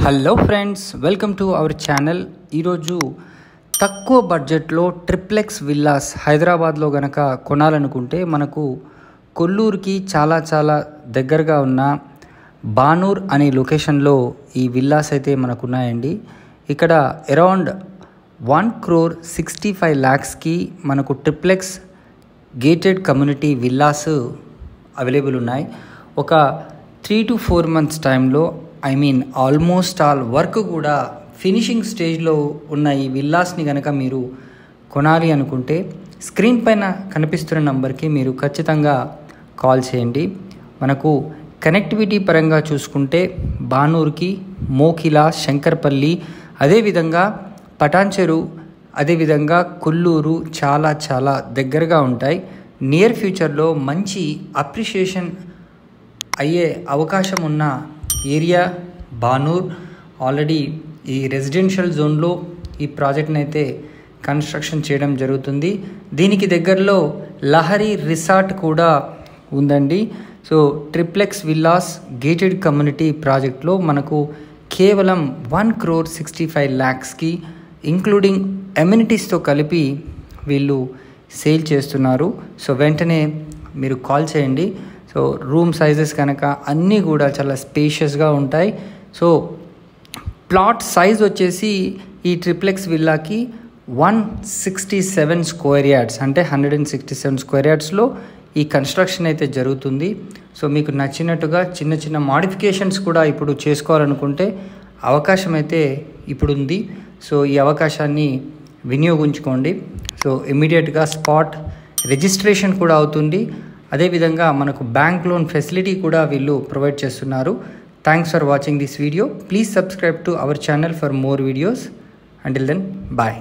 Hello friends, welcome to our channel. ఈరోజు తక్కువ బడ్జెట్లో ట్రిప్లెక్స్ విల్లాస్ హైదరాబాద్లో గనక కొనాలనుకుంటే మనకు కొల్లూరుకి చాలా దగ్గరగా ఉన్న బానూర్ అనే లొకేషన్లో ఈ విల్లాస్ అయితే మనకు ఉన్నాయండి. ఇక్కడ అరౌండ్ 1,65,00,000కి మనకు triplex gated community villas available ఉన్నాయి. ఒక 3 to 4 months టైంలో ఆల్మోస్ట్ ఆల్ వర్క్ కూడా ఫినిషింగ్ స్టేజ్లో ఉన్న ఈ విల్లాస్ని కనుక మీరు కొనాలి అనుకుంటే స్క్రీన్ పైన కనిపిస్తున్న నంబర్కి మీరు ఖచ్చితంగా కాల్ చేయండి. మనకు కనెక్టివిటీ పరంగా చూసుకుంటే బానూర్కి, మోకిలా, శంకర్పల్లి, అదేవిధంగా పటాన్చెరు, అదేవిధంగా కొల్లూరు చాలా దగ్గరగా ఉంటాయి. నియర్ ఫ్యూచర్లో మంచి అప్రిషియేషన్ అయ్యే అవకాశం ఉన్న ఏరియా బానూర్. ఆల్రెడీ ఈ రెసిడెన్షియల్ జోన్లో ఈ ప్రాజెక్ట్ని అయితే కన్స్ట్రక్షన్ చేయడం జరుగుతుంది. దీనికి దగ్గరలో లహరి రిసార్ట్ కూడా ఉందండి. So triplex villas gated community ప్రాజెక్ట్లో మనకు కేవలం 1,65,00,000కి ఇంక్లూడింగ్ ఎమ్యూనిటీస్తో కలిపి వీళ్ళు సేల్ చేస్తున్నారు. సో వెంటనే మీరు కాల్ చేయండి. సో రూమ్ సైజెస్ కనుక అన్నీ కూడా చాలా స్పేషియస్గా ఉంటాయి. సో ప్లాట్ సైజ్ వచ్చేసి ఈ ట్రిప్లెక్స్ విల్లాకి 167 స్క్వేర్ యార్డ్స్, అంటే 167 స్క్వేర్ యార్డ్స్లో ఈ కన్స్ట్రక్షన్ అయితే జరుగుతుంది. సో మీకు నచ్చినట్టుగా చిన్న మాడిఫికేషన్స్ కూడా ఇప్పుడు చేసుకోవాలనుకుంటే అవకాశం అయితే ఇప్పుడు ఉంది. సో ఈ అవకాశాన్ని వినియోగించుకోండి. సో ఇమ్మీడియట్గా స్పాట్ రిజిస్ట్రేషన్ కూడా అవుతుంది. అదేవిధంగా మనకు బ్యాంక్ లోన్ ఫెసిలిటీ కూడా వీళ్ళు ప్రొవైడ్ చేస్తున్నారు. Thanks for watching this video. Please subscribe to our channel for more videos. Until then, bye.